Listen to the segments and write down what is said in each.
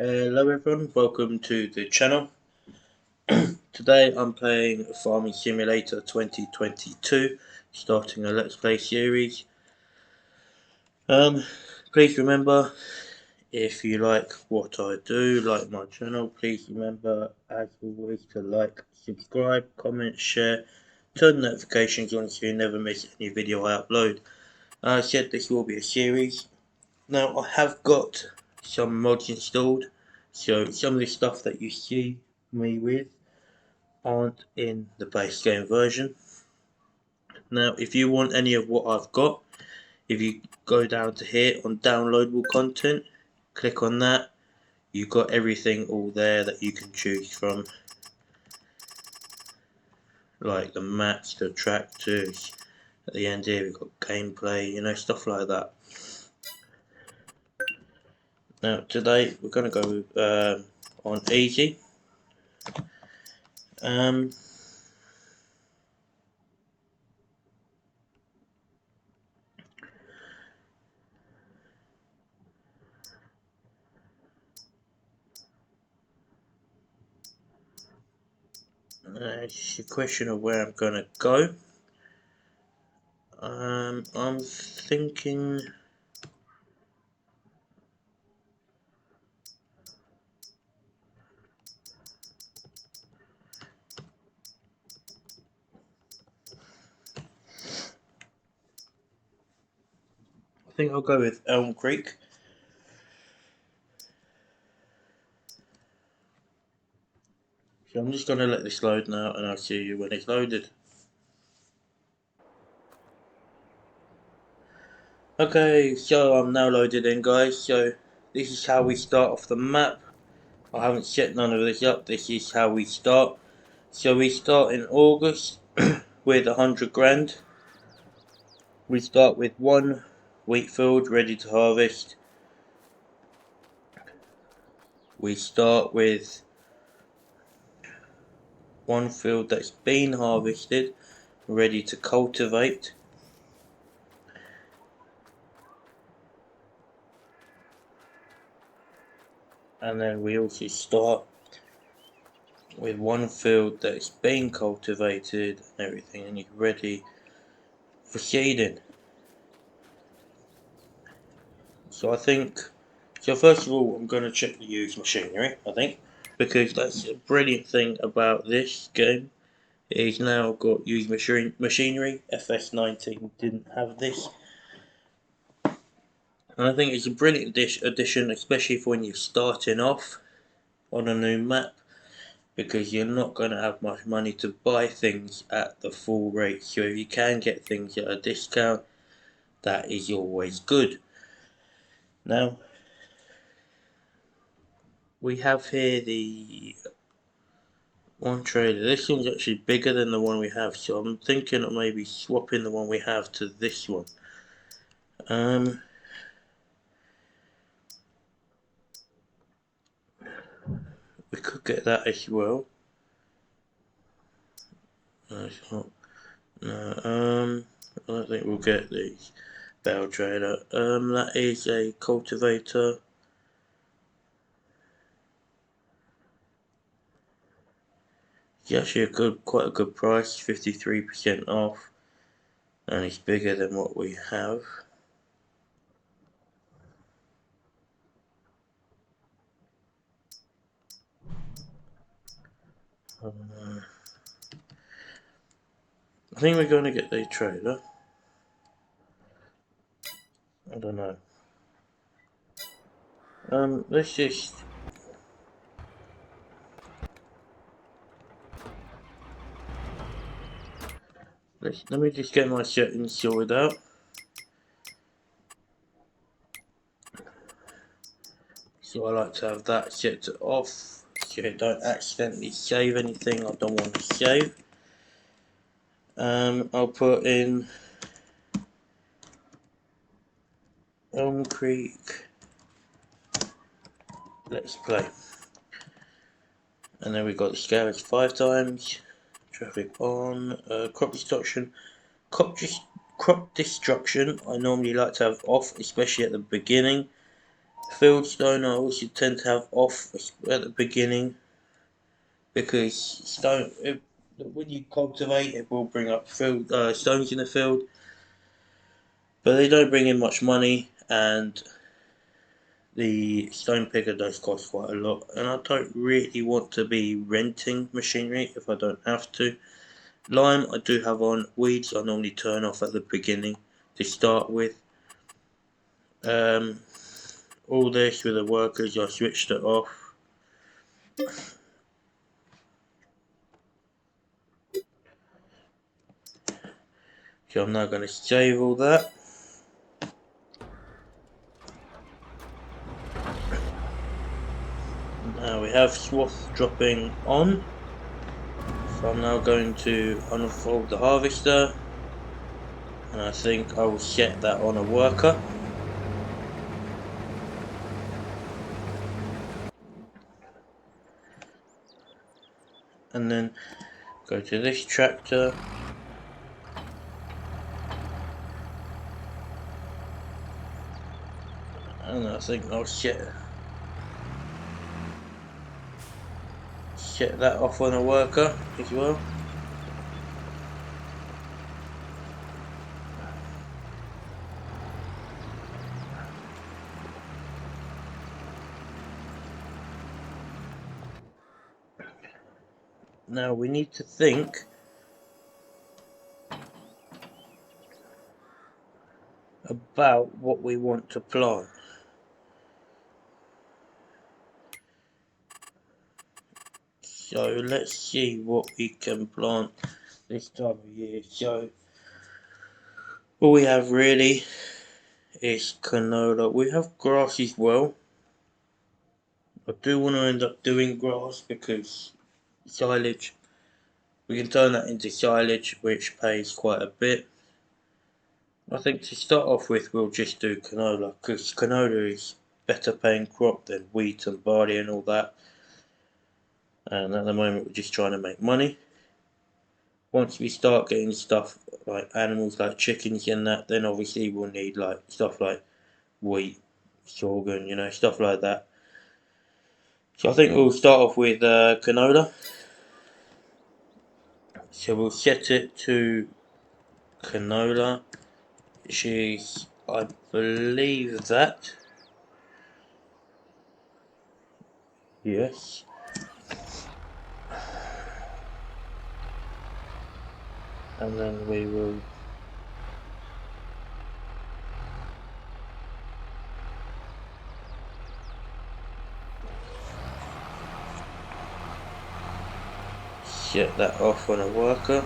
Hello everyone, welcome to the channel. Today I'm playing Farming Simulator 2022, starting a Let's Play series. Please remember, if you like what I do, like my channel, please remember as always to like, subscribe, comment, share, turn notifications on so you never miss any video I upload. I said this will be a series. Now I have got some mods installed, so some of the stuff that you see me with aren't in the base game version. Now if you want any of what I've got, if you go down to here on downloadable content, click on that, you've got everything all there that you can choose from, like the maps, the tractors. At the end here we've got gameplay, stuff like that. Now today we're going to go on easy. It's a question of where I'm going to go. I'm thinking I'll go with Elmcreek. So I'm just going to let this load now and I'll see you when it's loaded. Okay, so I'm now loaded in, guys. So this is how we start off the map. I haven't set none of this up. This is how we start. So we start in August with 100 grand. We start with one wheat field ready to harvest. We start with one field that's been harvested, ready to cultivate. And then we also start with one field that's been cultivated and everything, and it's ready for seeding. So first of all I'm going to check the used machinery, I think, because that's a brilliant thing about this game. It's now got used machinery. FS19 didn't have this. And I think it's a brilliant addition, especially for when you're starting off on a new map, because you're not going to have much money to buy things at the full rate. So if you can get things at a discount, that is always good. Now, we have here the one trailer. This one's actually bigger than the one we have, so I'm thinking of maybe swapping the one we have to this one. We could get that as well. No, it's not. No, I don't think we'll get the bale trailer. That is a cultivator. It's actually quite a good price, 53% off, and it's bigger than what we have. I think we're going to get the trailer. I don't know. Let's just... Let me just get my settings sorted out. So I like to have that set to off, so I don't accidentally save anything I don't want to save. I'll put in Elmcreek Let's Play. And then we've got the scale is 5 times, traffic on, crop destruction. Crop destruction I normally like to have off, especially at the beginning, Fieldstone I also tend to have off at the beginning, because when you cultivate, it will bring up stones in the field, but they don't bring in much money, and the stone picker does cost quite a lot, and I don't really want to be renting machinery if I don't have to. Lime I do have on. Weeds I normally turn off at the beginning to start with. All this with the workers, I switched it off. So I'm now going to save all that. Now we have swath dropping on. So I'm now going to unfold the harvester, and I think I will set that on a worker. And then go to this tractor. And I think I'll set that off on a worker as well. Now we need to think about what we want to plant. So let's see what we can plant this time of year. So all we have really is canola. We have grass as well. I do want to end up doing grass because silage, we can turn that into silage, which pays quite a bit. I think to start off with we'll just do canola, because canola is better paying crop than wheat and barley and all that. And at the moment we're just trying to make money. Once we start getting stuff like animals like chickens and that, then obviously we'll need like stuff like wheat, sorghum, stuff like that. So I think we'll start off with canola. So we'll set it to canola, which is, I believe that, yes. And then we will set that off on a worker.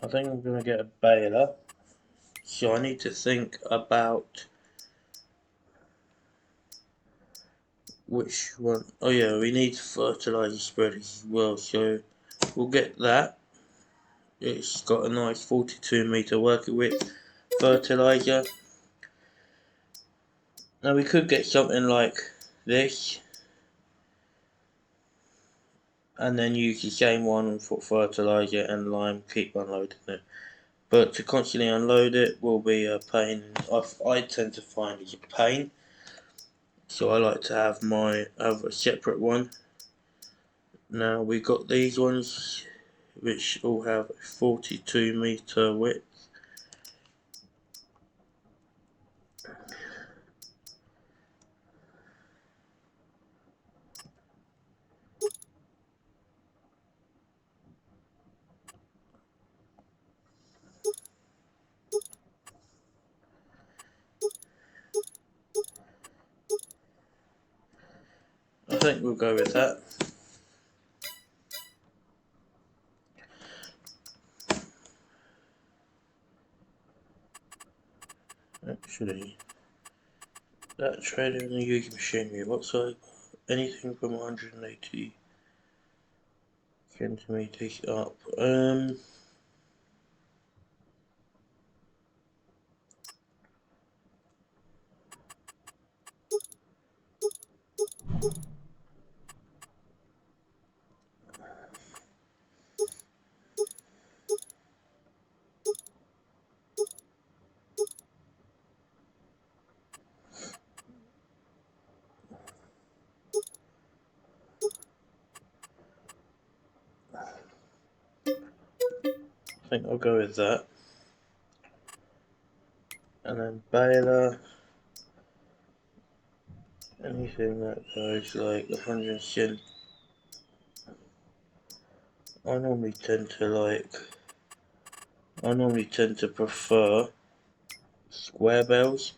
I think I'm going to get a baler. So I need to think about which one. Oh yeah, we need fertilizer spreaders as well. So we'll get that. It's got a nice 42 meter working width fertilizer. Now we could get something like this, and then use the same one for fertilizer and lime, keep unloading it. But to constantly unload it will be a pain. I tend to find it's a pain, so I like to have a separate one. Now we got these ones which all have 42 meter width. I think we'll go with that. Actually, that trader in the used machinery, what size? Anything from 180 centimeters up. think I'll go with that. And then baler, anything that goes like 100%. I normally tend to prefer square bales.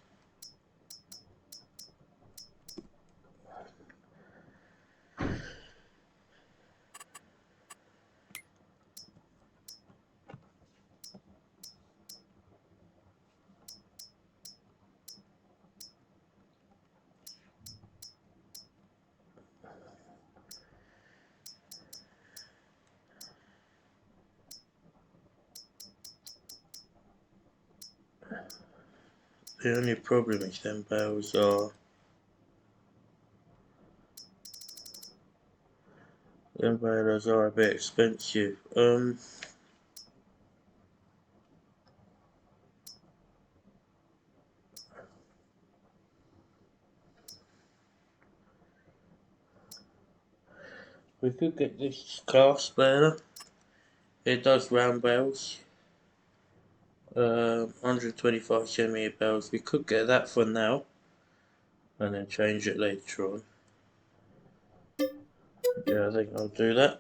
The only problem is them bales are balers are a bit expensive. We could get this cast baler. It does round bales. 125cm bales. We could get that for now and then change it later on. Yeah, I think I'll do that.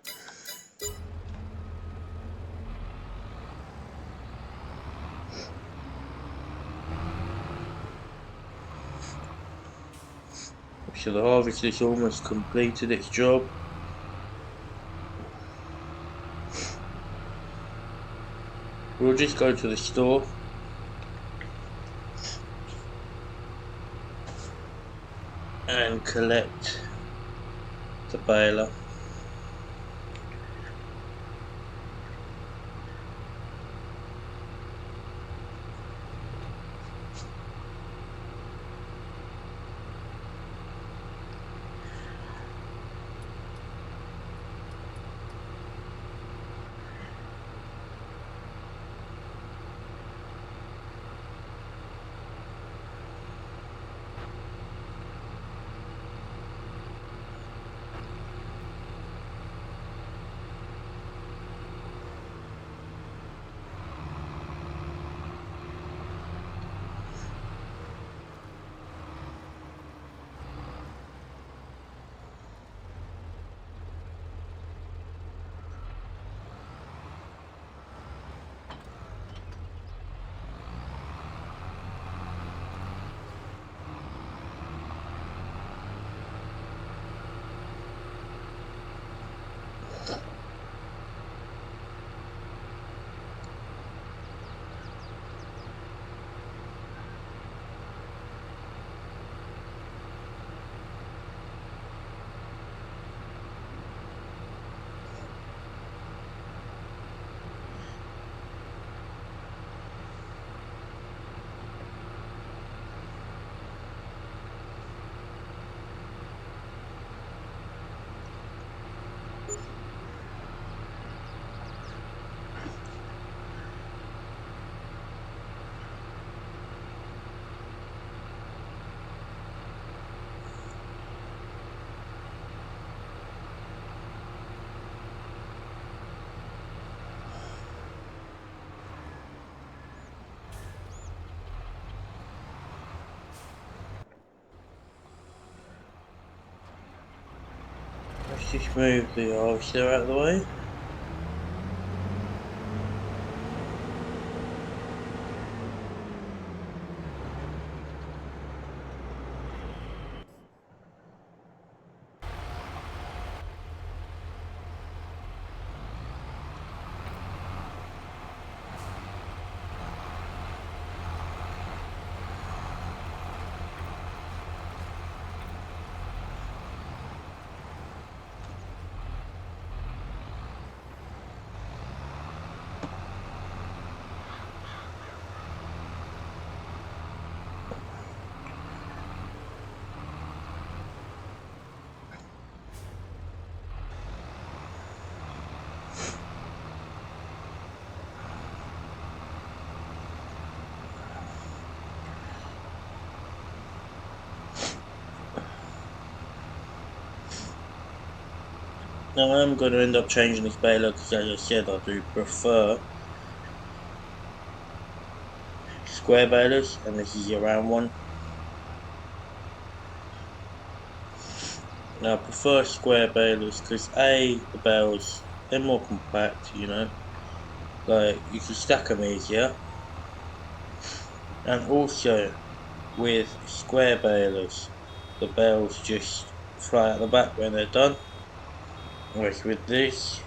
So the harvest is almost completed its job. We'll just go to the store and collect the baler. Let's just move the harvester out of the way. Now I'm going to end up changing this baler because, as I said, I do prefer square balers, and this is your round one. Now I prefer square balers because the bales, they're more compact, you know, like you can stack them easier, and also with square balers, the bales just fly out the back when they're done. Whereas with this,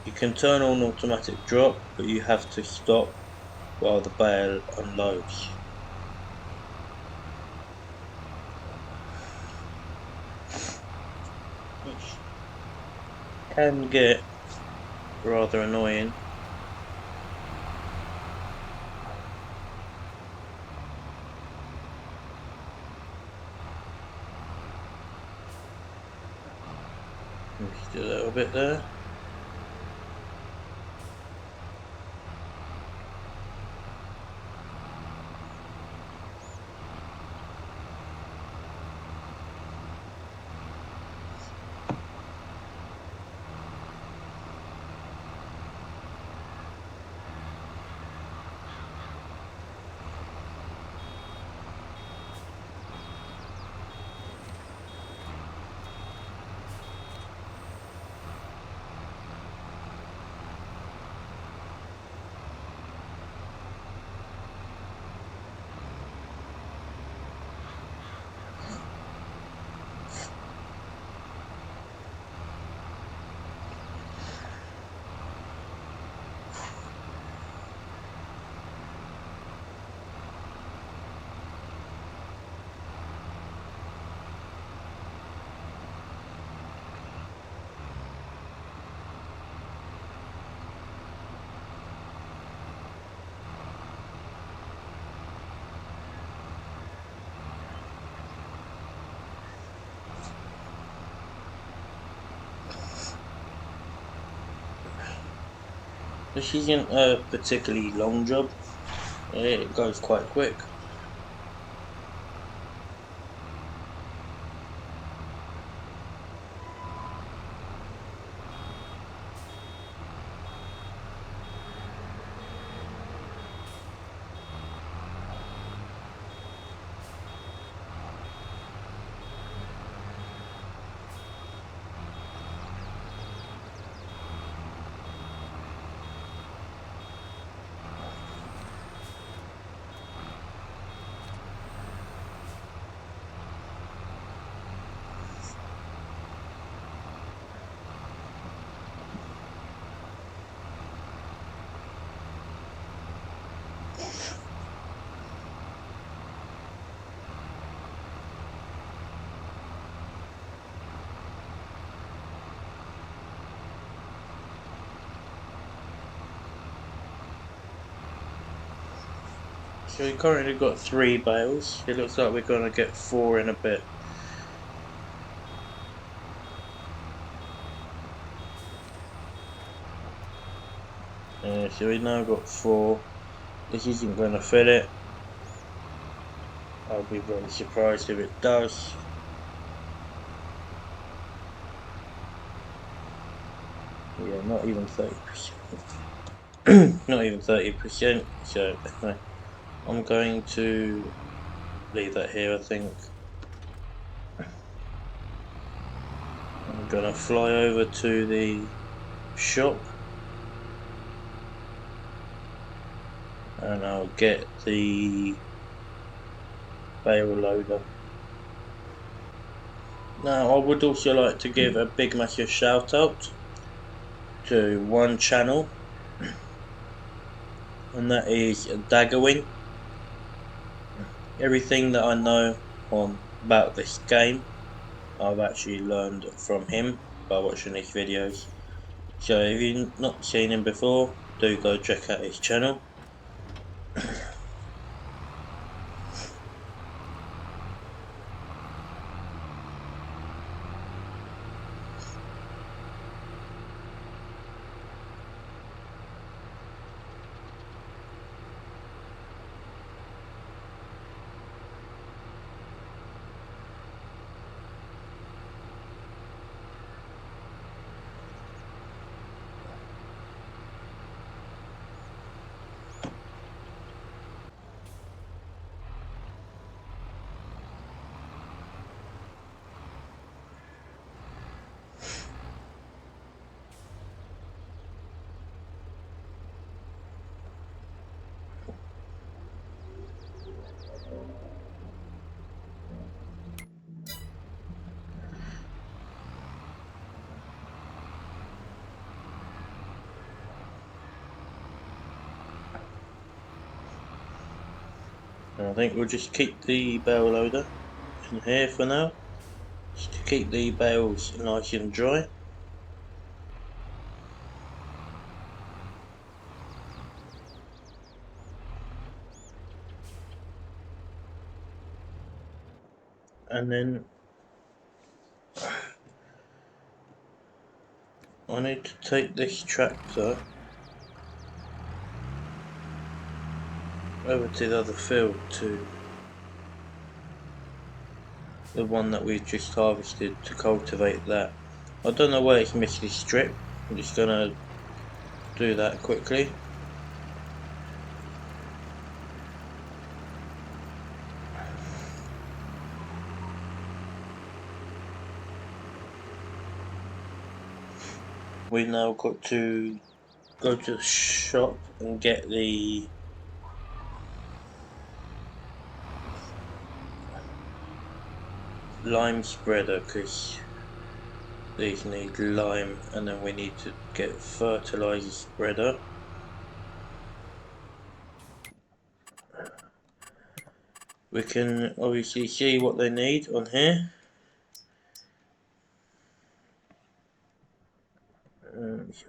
you can turn on automatic drop, but you have to stop while the bale unloads. Which can get rather annoying. Just do a little bit there. This isn't a particularly long job, it goes quite quick. So we currently got 3 bales. It looks like we're going to get 4 in a bit. So we now got 4. This isn't going to fill it. I'll be very surprised if it does. Yeah, not even 30%. Not even 30%. So I'm going to leave that here, I think. I'm going to fly over to the shop and I'll get the bale loader. Now I would also like to give a big massive shout out to one channel, and that is Daggerwing. Everything that I know about this game I've actually learned from him by watching his videos. So if you've not seen him before, do go check out his channel. And I think we'll just keep the bale loader in here for now, just to keep the bales nice and dry. And then I need to take this tractor over to the other field, to the one that we've just harvested, to cultivate that. I don't know where it's missed this strip. I'm just gonna do that quickly. We now got to go to the shop and get the lime spreader, because these need lime, and then we need to get fertilizer spreader. We can obviously see what they need on here.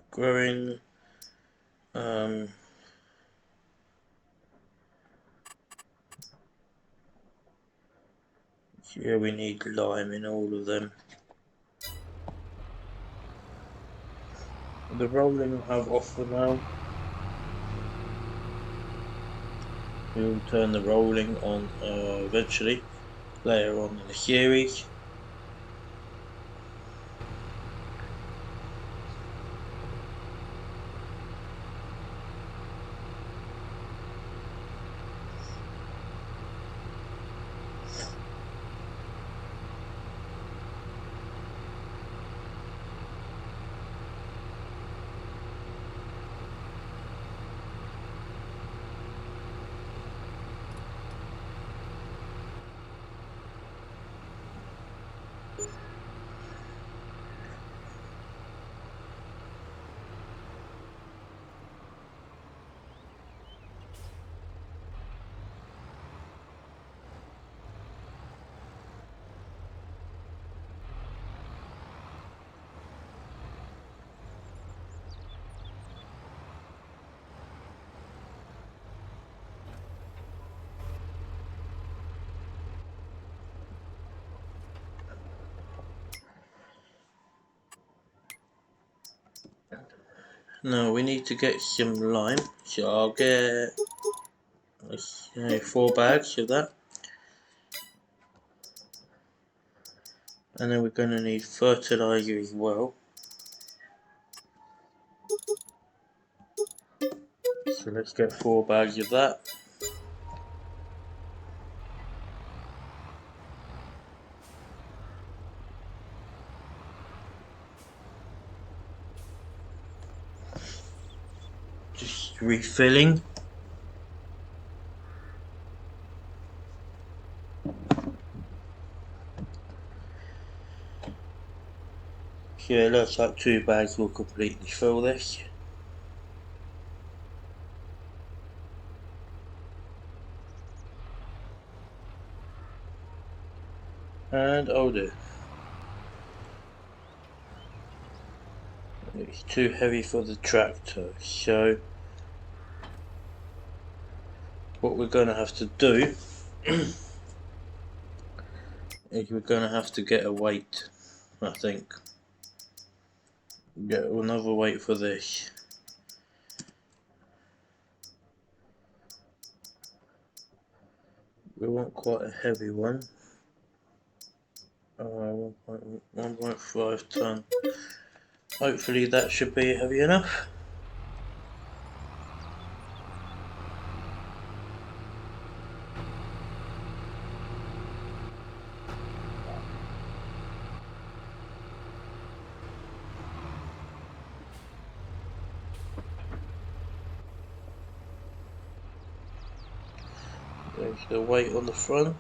Growing, yeah, we need lime in all of them. The rolling I have off for now. We'll turn the rolling on eventually, later on in the series. Now we need to get some lime, so I'll get 4 bags of that. And then we're going to need fertilizer as well. So let's get 4 bags of that. Just refilling. So it looks like 2 bags will completely fill this. And I'll do. It's too heavy for the tractor, so what we're going to have to do is we're going to have to get a weight, I think. Get another weight for this. We want quite a heavy one. 1.5 ton. Hopefully that should be heavy enough. There's the weight on the front.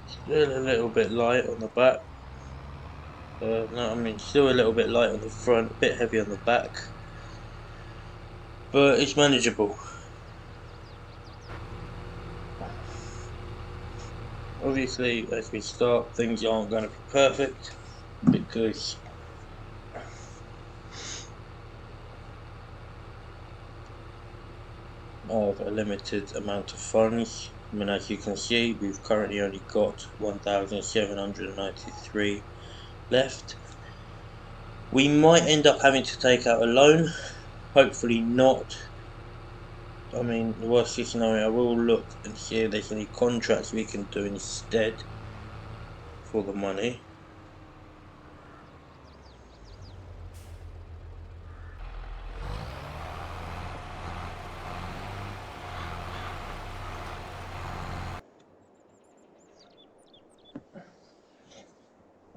Still a little bit light on the back. No, I mean still a little bit light on the front, a bit heavy on the back, but it's manageable. Obviously, as we start, things aren't going to be perfect because of a limited amount of funds. I mean, as you can see, we've currently only got 1,793 left. We might end up having to take out a loan, hopefully not. I mean, the worst case scenario, I will look and see if there's any contracts we can do instead for the money.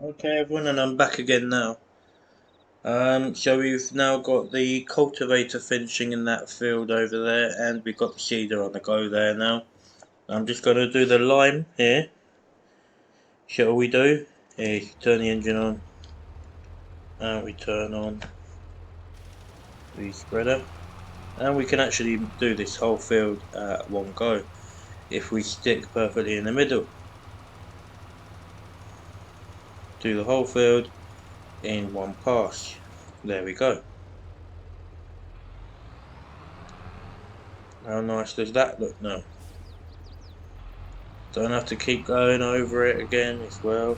Okay everyone, and I'm back again now. So we've now got the cultivator finishing in that field over there, and we've got the seeder on the go there now. I'm just going to do the lime here. Shall we do? Here, turn the engine on, and we turn on the spreader, and we can actually do this whole field at one go if we stick perfectly in the middle. Do the whole field in one pass. There we go. How nice does that look now? Don't have to keep going over it again as well.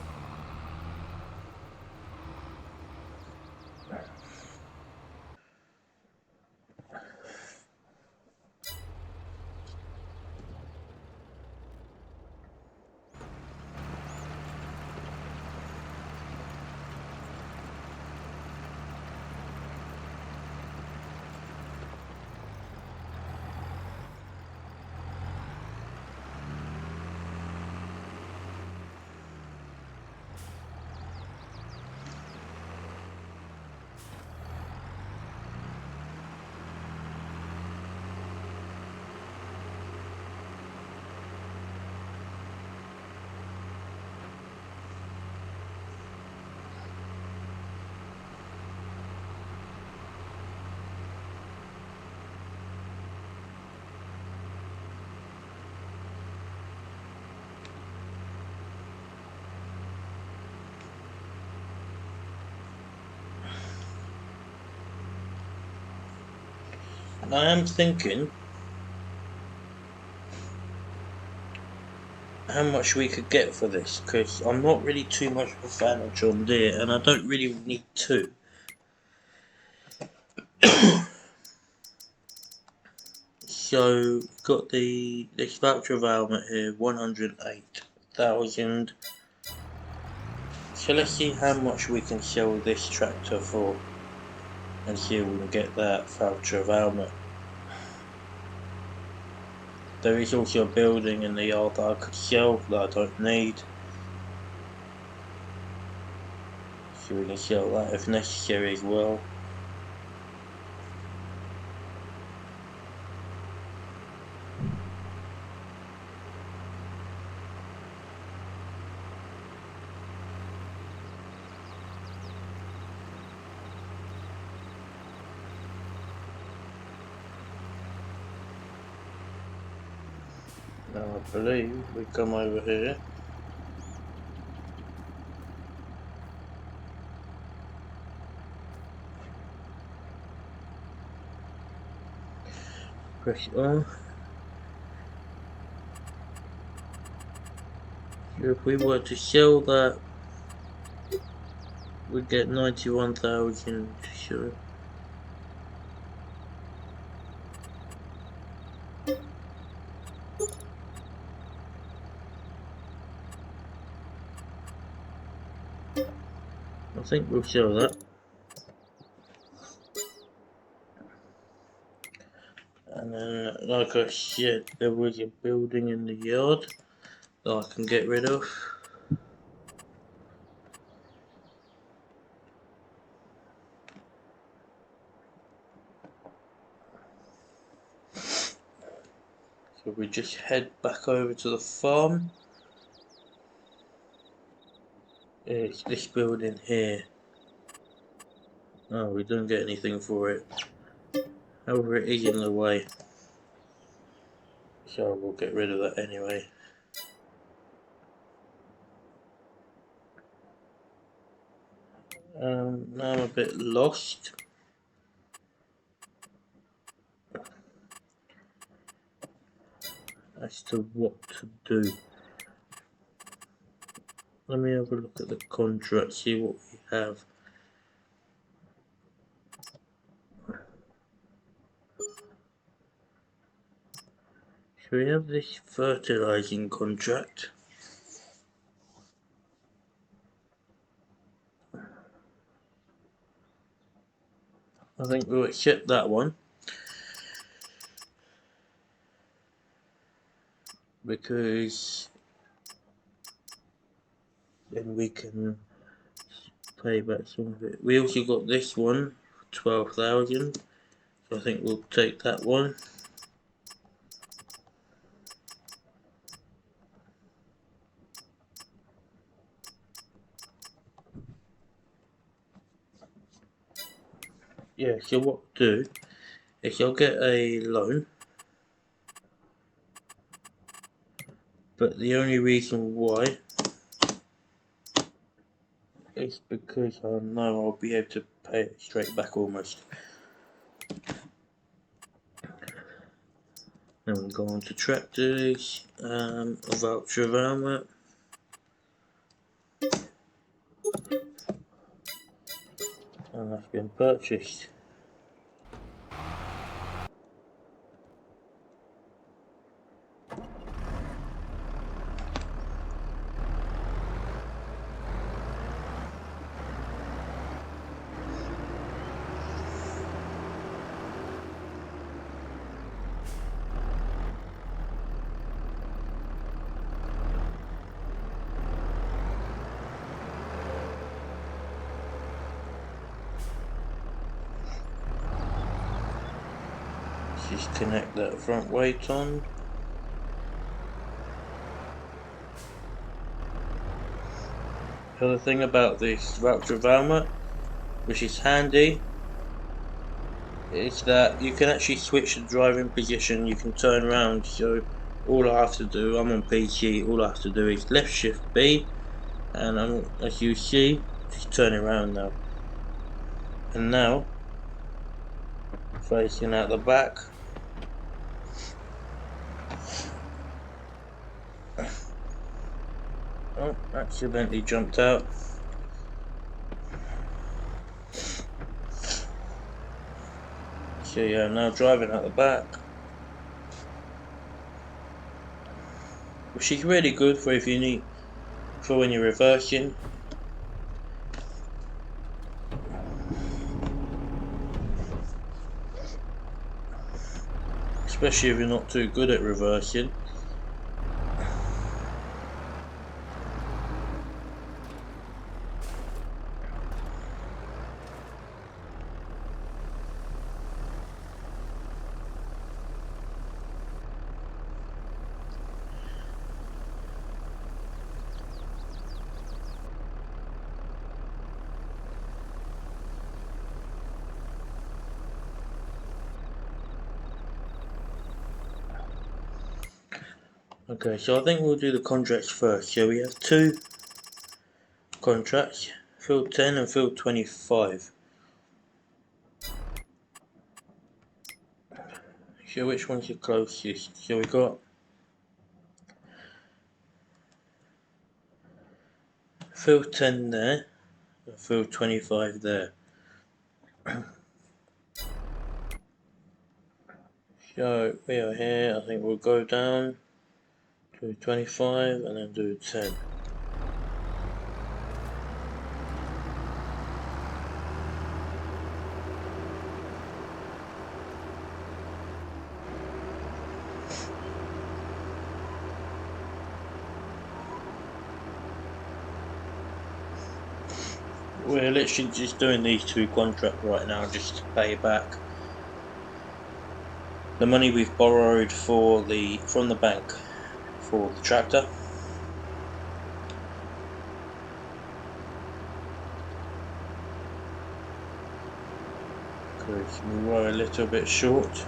I am thinking how much we could get for this, because I'm not really too much of a fan of John Deere, and I don't really need two. So got this voucher of helmet here, 108,000. So let's see how much we can sell this tractor for, and see if we can get that voucher of helmet. There is also a building in the yard that I could sell that I don't need. So we can sell that if necessary as well. Now I believe we come over here. Press it on. So if we were to sell that, we'd get 91,000. Sure. I think we'll sell that. And then, like I said, there was a building in the yard that I can get rid of. So we just head back over to the farm. It's this building here. Oh, we don't get anything for it. However, it is in the way. So we'll get rid of that anyway. Now I'm a bit lost as to what to do. Let me have a look at the contract, see what we have. So we have this fertilizing contract. I think we'll accept that one, because then we can pay back some of it. We also got this one, 12,000. So I think we'll take that one. Yeah, so what I'll do is I'll get a loan, but the only reason why is because I know I'll be able to pay it straight back almost. Then we'll go on to tractors, a voucher of armour. And that's been purchased. Just connect that front weight on. The other thing about this voucher of armour, which is handy, is that you can actually switch the driving position. You can turn around. So all I have to do, I'm on PC, all I have to do is left shift B, and as you see, just turn around now. And now, facing out the back. Oh, accidentally jumped out. So yeah, now driving out the back, which is really good for if you need, for when you're reversing. Especially if you're not too good at reversing. Okay, so I think we'll do the contracts first. So we have two contracts, field 10 and field 25. So which one's the closest? So we got field 10 there, and field 25 there. So we are here, I think we'll go down to 25 and then do 10. We're literally just doing these two contracts right now just to pay back the money we've borrowed from the bank for the tractor. because we were a little bit short.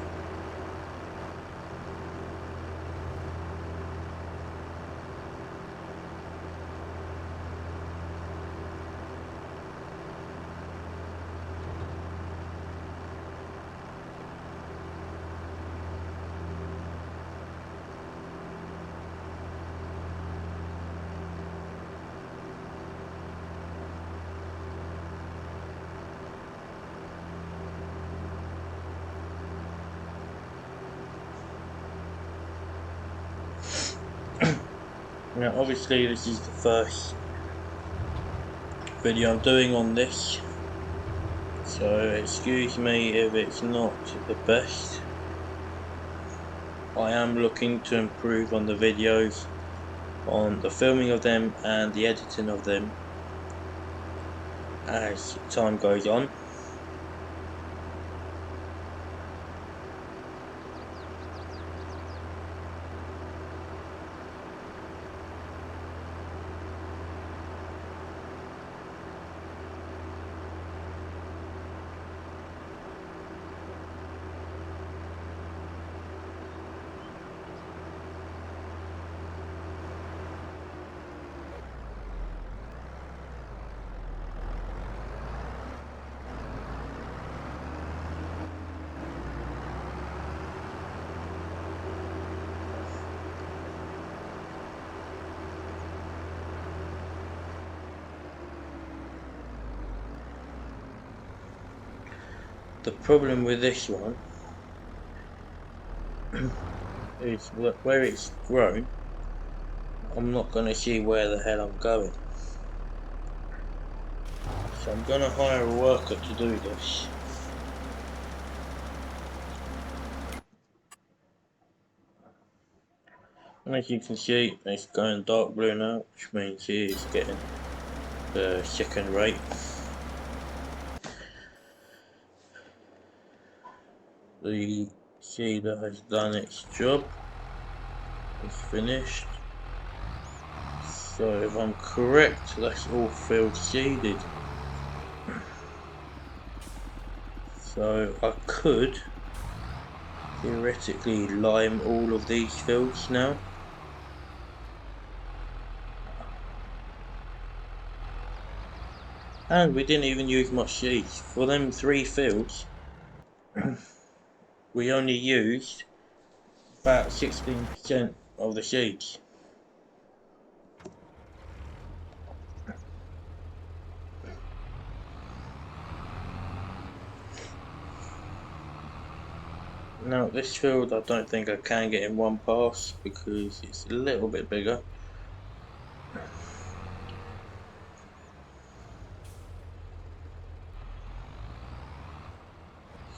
Now obviously this is the first video I'm doing on this, so excuse me if it's not the best. I am looking to improve on the videos, on the filming of them and the editing of them as time goes on. The problem with this one is where it's grown, I'm not going to see where the hell I'm going. So I'm going to hire a worker to do this. And as you can see, it's going dark blue now, which means he is getting the second rate. The seeder has done its job. It's finished. So if I'm correct, that's all field seeded. So I could theoretically lime all of these fields now. And we didn't even use much seeds. For them 3 fields, we only used about 16% of the seeds. Now this field I don't think I can get in one pass because it's a little bit bigger.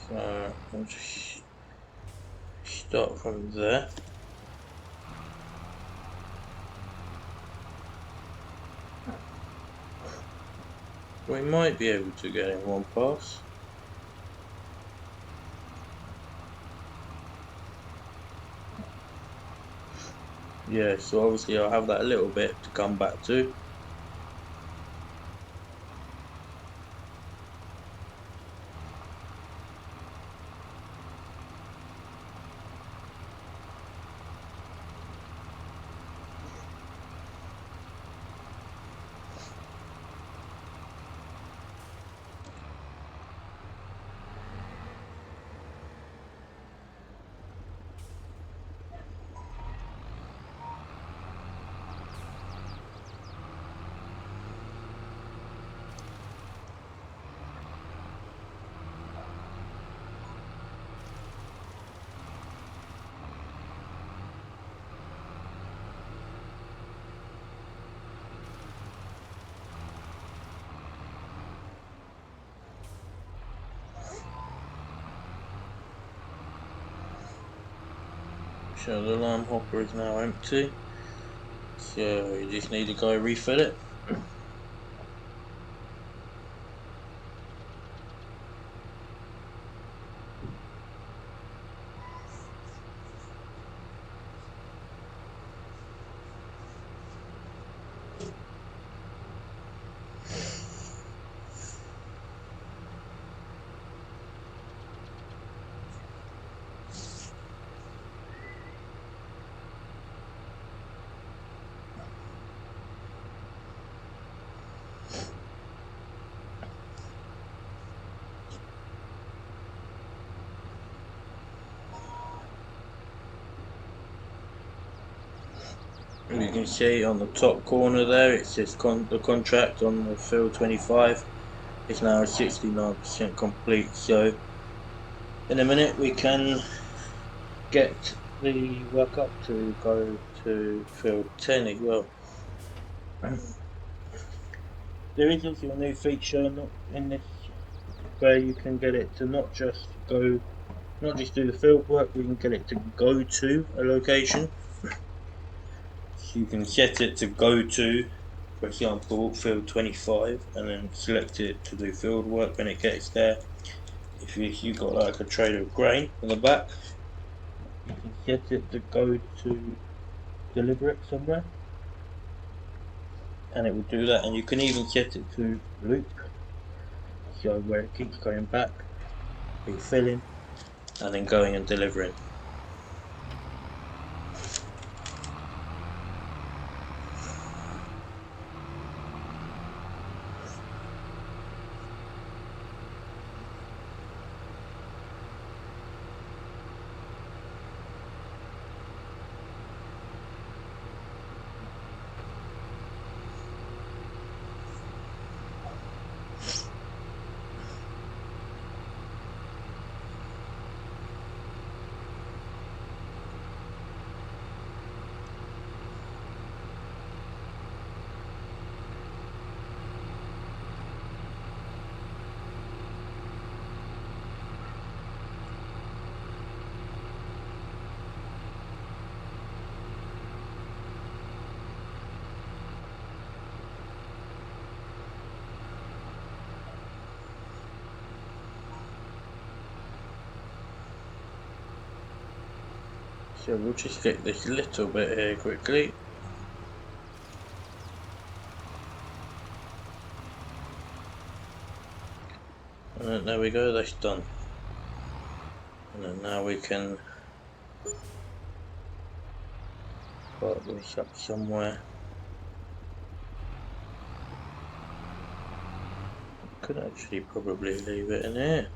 So I'll just start from there. We might be able to get in one pass. Yeah, so obviously I'll have that a little bit to come back to. So the lime hopper is now empty. So you just need to go refill it. You can see on the top corner there it says the contract on the field 25 is now 69% complete. So in a minute we can get the work up to go to field 10 as well. There is also a new feature in this where you can get it to not just do the field work, we can get it to go to a location. So you can set it to go to, for example, field 25, and then select it to do field work when it gets there. If you've got like a trailer of grain in the back, you can set it to go to deliver it somewhere, and it will do that. And you can even set it to loop, so where it keeps going back, refilling, and then going and delivering. So we'll just get this little bit here quickly. And there we go, that's done. And then now we can park this up somewhere. Could actually probably leave it in here.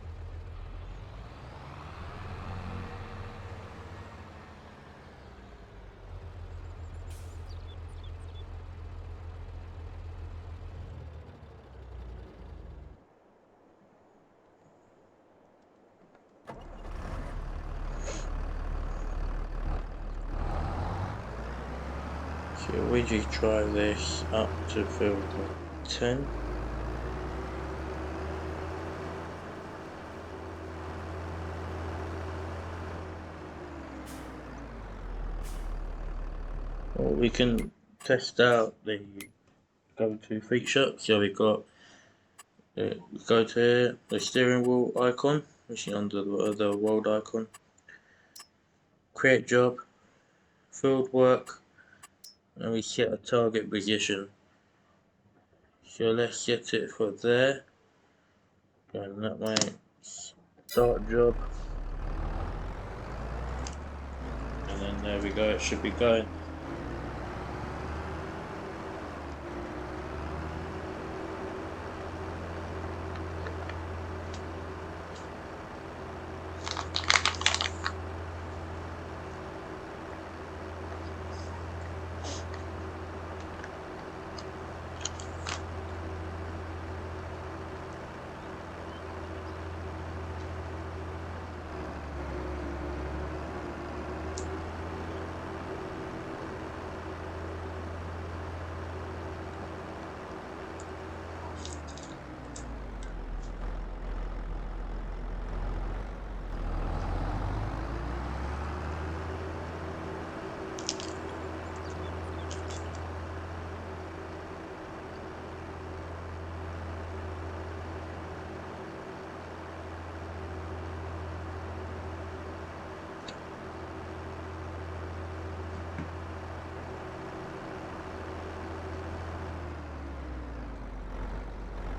So we just drive this up to field 10. Or we can test out the go-to feature. So we've got go to here, the steering wheel icon, which is under the world icon. Create job, field work, and we set a target position. So let's set it for there. Going that way. Start job. And then there we go, it should be going.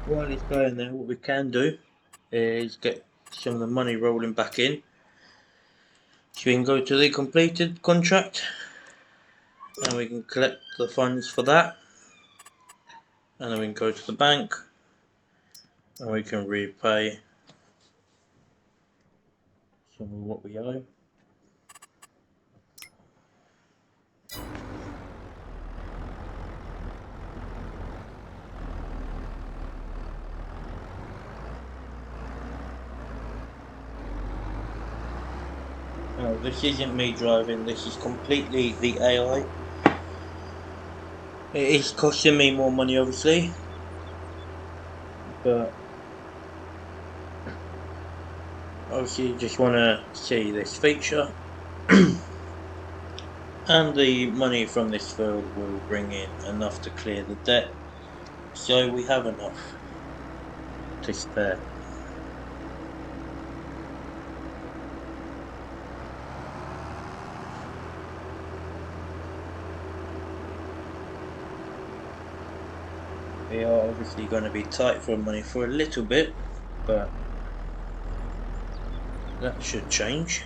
While it's going there, what we can do is get some of the money rolling back in. So we can go to the completed contract and we can collect the funds for that, and then we can go to the bank and we can repay some of what we owe. this isn't me driving, this is completely the AI. It is costing me more money obviously, but obviously you just want to see this feature. And the money from this field will bring in enough to clear the debt, so we have enough to spare. We are obviously going to be tight for money for a little bit, but that should change.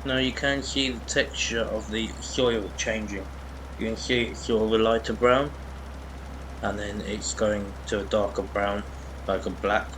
Now you can see the texture of the soil changing. You can see it's sort of a lighter brown, and then it's going to a darker brown, like a black.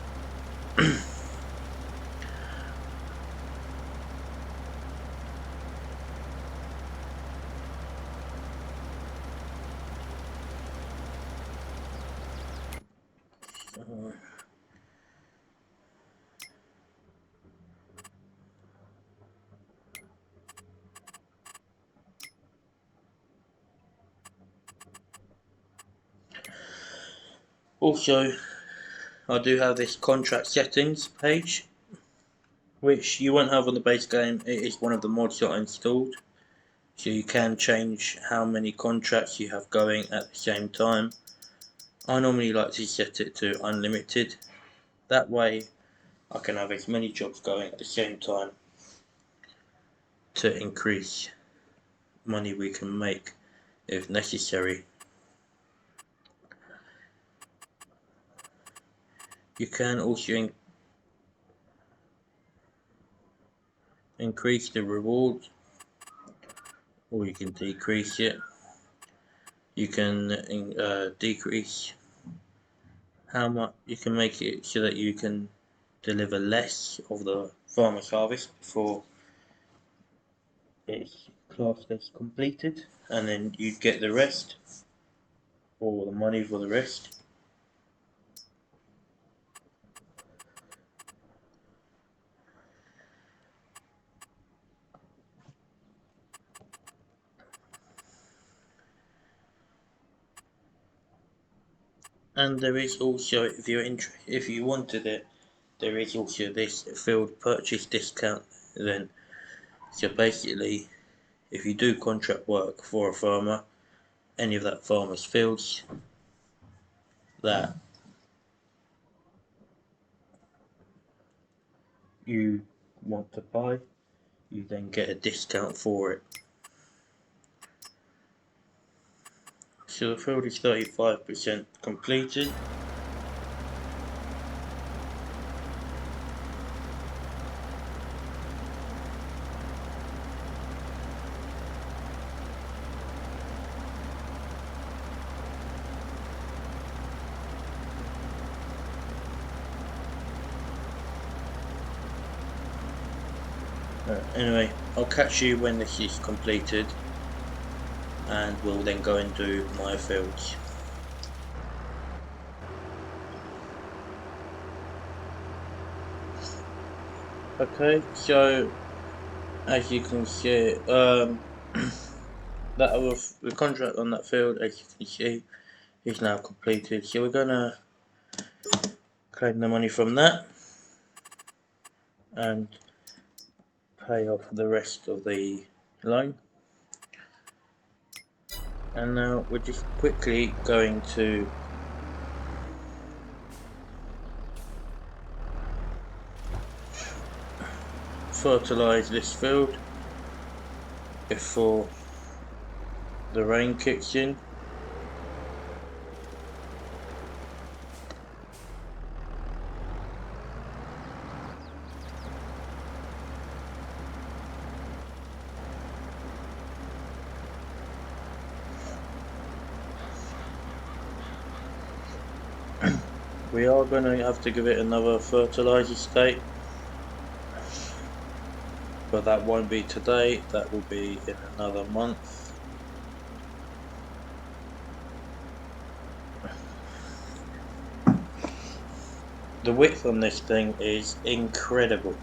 Also, I do have this contract settings page, which you won't have on the base game. It is one of the mods that I installed, so you can change how many contracts you have going at the same time. I normally like to set it to unlimited, that way I can have as many jobs going at the same time to increase money we can make if necessary. You can also increase the reward, or you can decrease it. You can decrease how much you can make it so that you can deliver less of the farmer's harvest before it's classed as completed, and then you get the rest, or the money for the rest. And there is also, if you wanted it, there is also this field purchase discount then. So basically, if you do contract work for a farmer, any of that farmer's fields that you want to buy, you then get a discount for it. So the field is 35% completed. Anyway, I'll catch you when this is completed, and we'll then go and do my fields. Okay, so as you can see, the contract on that field, as you can see, is now completed. So we're gonna claim the money from that and pay off the rest of the loan. And now we're just quickly going to fertilise this field before the rain kicks in. We are going to have to give it another fertiliser state. but that won't be today, that will be in another month. The width on this thing is incredible.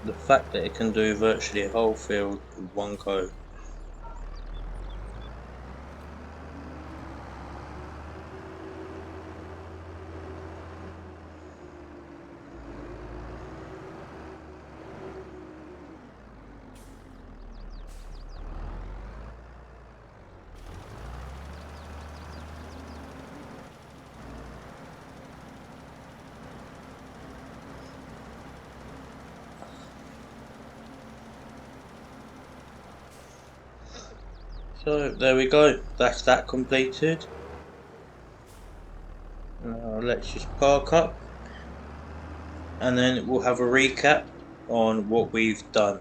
The fact that it can do virtually a whole field with one go. So there we go, that's that completed. Now let's just park up and then we'll have a recap on what we've done.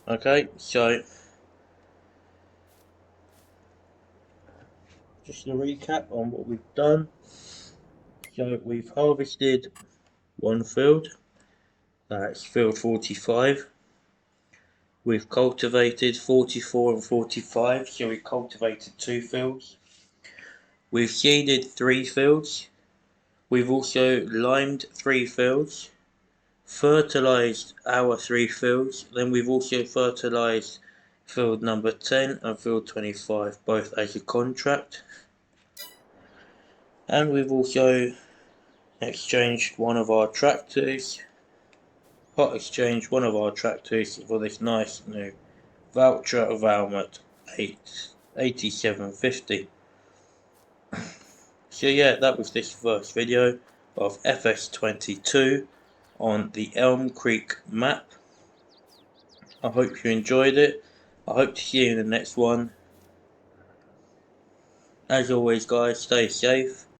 Okay, so just a recap on what we've done. So we've harvested one field, that's field 45. We've cultivated 44 and 45, so we cultivated 2 fields. We've seeded 3 fields. We've also limed 3 fields, fertilised our 3 fields, then we've also fertilised field number 10 and field 25, both as a contract. And we've also exchanged one of our tractors, part exchanged one of our tractors for this nice new Voucher Valmet 8750. So yeah, that was this first video of FS22 on the Elmcreek map. I hope you enjoyed it. I hope to see you in the next one. As always guys, stay safe.